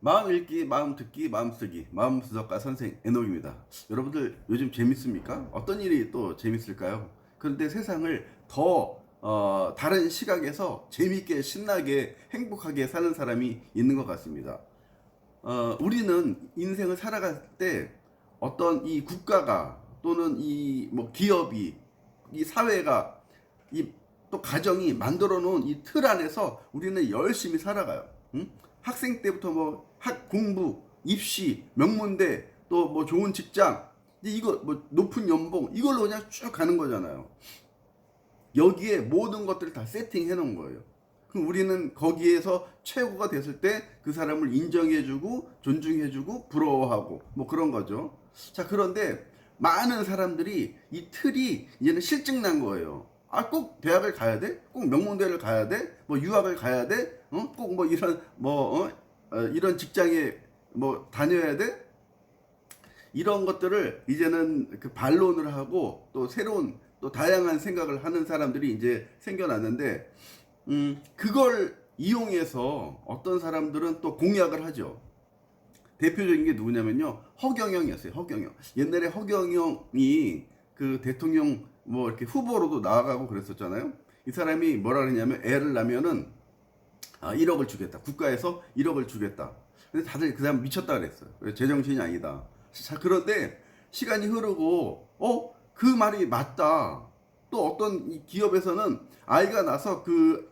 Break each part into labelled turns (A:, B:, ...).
A: 마음 읽기, 마음 듣기, 마음 쓰기, 마음 수석가 선생 에녹입니다. 여러분들 요즘 재밌습니까? 어떤 일이 또 재밌을까요? 그런데 세상을 더 다른 시각에서 재밌게, 신나게, 행복하게 사는 사람이 있는 것 같습니다. 우리는 인생을 살아갈 때 어떤 이 국가가 또는 이 뭐 기업이 이 사회가 이 또 가정이 만들어 놓은 이 틀 안에서 우리는 열심히 살아가요. 응? 학생 때부터 뭐 공부, 입시, 명문대, 또 뭐 좋은 직장, 이거 뭐 높은 연봉 이걸로 그냥 쭉 가는 거잖아요. 여기에 모든 것들을 다 세팅해 놓은 거예요. 그럼 우리는 거기에서 최고가 됐을 때 그 사람을 인정해주고 존중해주고 부러워하고 뭐 그런 거죠. 자, 그런데 많은 사람들이 이 틀이 이제는 실증난 거예요. 아, 꼭 대학을 가야 돼? 꼭 명문대를 가야 돼? 뭐 유학을 가야 돼? 꼭 뭐 이런 이런 직장에 뭐 다녀야 돼? 이런 것들을 이제는 그 반론을 하고 또 새로운 또 다양한 생각을 하는 사람들이 이제 생겨났는데, 그걸 이용해서 어떤 사람들은 또 공약을 하죠. 대표적인 게 누구냐면요. 허경영이었어요. 허경영. 옛날에 허경영이 그 대통령 뭐 이렇게 후보로도 나아가고 그랬었잖아요. 이 사람이 뭐라 그러냐면 애를 낳으면은 1억을 주겠다. 국가에서 1억을 주겠다. 근데 다들 그 사람 미쳤다 그랬어요. 제정신이 아니다. 자, 그런데 시간이 흐르고 그 말이 맞다. 또 어떤 이 기업에서는 아이가 나서 그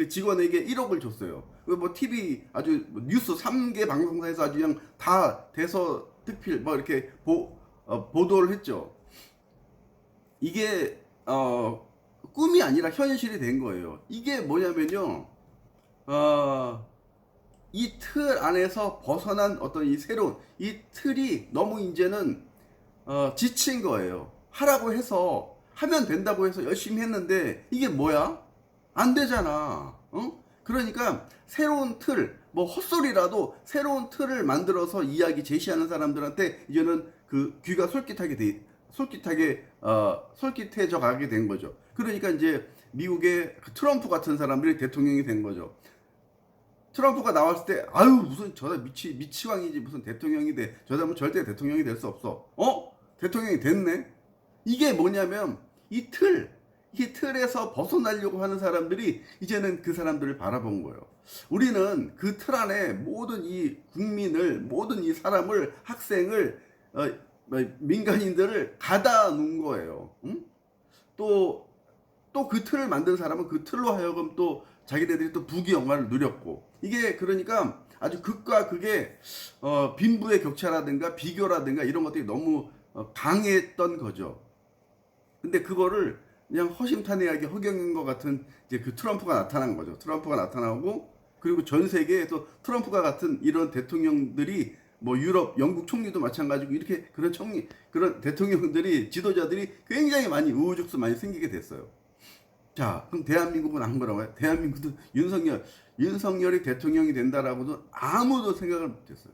A: 직원에게 1억을 줬어요. 뭐 TV 아주 뭐 뉴스 3개 방송사에서 아주 그냥 다 대서특필 뭐 이렇게 보도를 했죠. 이게 꿈이 아니라 현실이 된 거예요. 이게 뭐냐면요. 이 틀 안에서 벗어난 어떤 이 새로운 이 틀이 너무 이제는 지친 거예요. 하라고 해서 하면 된다고 해서 열심히 했는데 이게 뭐야? 안 되잖아. 그러니까 새로운 틀, 뭐 헛소리라도 새로운 틀을 만들어서 이야기 제시하는 사람들한테 이제는 그 귀가 솔깃해져 가게 된 거죠. 그러니까 이제 미국의 그 트럼프 같은 사람들이 대통령이 된 거죠. 트럼프가 나왔을 때 아유 무슨 저다 미치광이지 무슨 대통령이 돼. 저 사람은 절대 대통령이 될 수 없어. 대통령이 됐네. 이게 뭐냐면 이 틀에서 벗어나려고 하는 사람들이 이제는 그 사람들을 바라본 거예요. 우리는 그 틀 안에 모든 이 국민을, 모든 이 사람을, 학생을, 민간인들을 가다 놓은 거예요. 응? 또 그 틀을 만든 사람은 그 틀로 하여금 또 자기네들이 또 부귀영화를 누렸고, 이게 그러니까 아주 극과 극의 빈부의 격차라든가 비교라든가 이런 것들이 너무 강했던 거죠. 근데 그거를 그냥 허심탄회하게 허경인 것 같은 이제 그 트럼프가 나타난 거죠. 트럼프가 나타나고, 그리고 전 세계에서 트럼프가 같은 이런 대통령들이 뭐 유럽, 영국 총리도 마찬가지고 이렇게 그런 대통령들이, 지도자들이 굉장히 많이 우후죽순 많이 생기게 됐어요. 자, 그럼 대한민국은 안 그런가요? 대한민국도 윤석열이 대통령이 된다라고도 아무도 생각을 못했어요.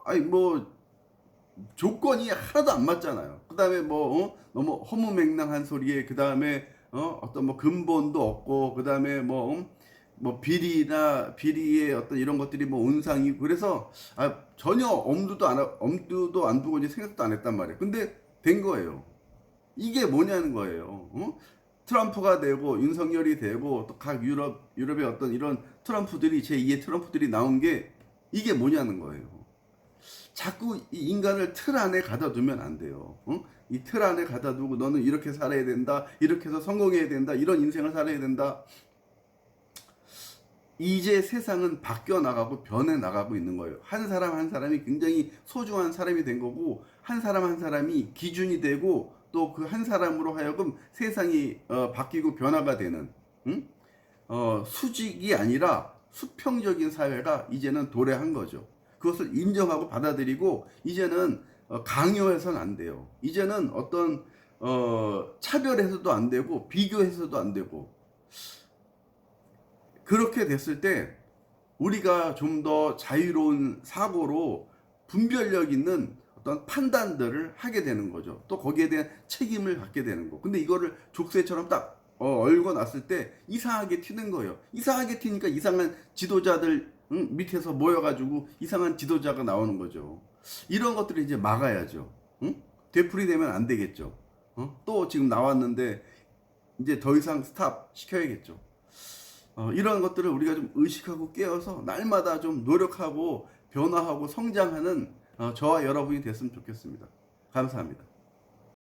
A: 아니 뭐 조건이 하나도 안 맞잖아요. 그 다음에 뭐 너무 허무맹랑한 소리에 그 다음에 어떤 뭐 근본도 없고 그 다음에 뭐 비리의 어떤 이런 것들이 뭐 온상이고 그래서 전혀 엄두도 안 두고 이제 생각도 안 했단 말이에요. 근데 된 거예요. 이게 뭐냐는 거예요. 트럼프가 되고 윤석열이 되고 또 각 유럽의 어떤 이런 트럼프들이 제2의 트럼프들이 나온 게 이게 뭐냐는 거예요. 자꾸 이 인간을 틀 안에 가다 두면 안 돼요. 이 틀 안에 가다 두고 너는 이렇게 살아야 된다. 이렇게 해서 성공해야 된다. 이런 인생을 살아야 된다. 이제 세상은 바뀌어 나가고 변해 나가고 있는 거예요. 한 사람 한 사람이 굉장히 소중한 사람이 된 거고, 한 사람 한 사람이 기준이 되고, 또 그 한 사람으로 하여금 세상이 바뀌고 변화가 되는 수직이 아니라 수평적인 사회가 이제는 도래한 거죠. 그것을 인정하고 받아들이고 이제는 강요해서는 안 돼요. 이제는 어떤 차별해서도 안 되고 비교해서도 안 되고, 그렇게 됐을 때 우리가 좀 더 자유로운 사고로 분별력 있는 어떤 판단들을 하게 되는 거죠. 또 거기에 대한 책임을 갖게 되는 거. 근데 이거를 족쇄처럼 딱 얽어 놨을 때 이상하게 튀는 거예요. 이상하게 튀니까 이상한 지도자들 응? 밑에서 모여가지고 이상한 지도자가 나오는 거죠. 이런 것들을 이제 막아야죠. 응? 되풀이되면 안 되겠죠. 또 지금 나왔는데 이제 더 이상 스탑 시켜야겠죠. 이런 것들을 우리가 좀 의식하고 깨어서 날마다 좀 노력하고 변화하고 성장하는 저와 여러분이 됐으면 좋겠습니다. 감사합니다.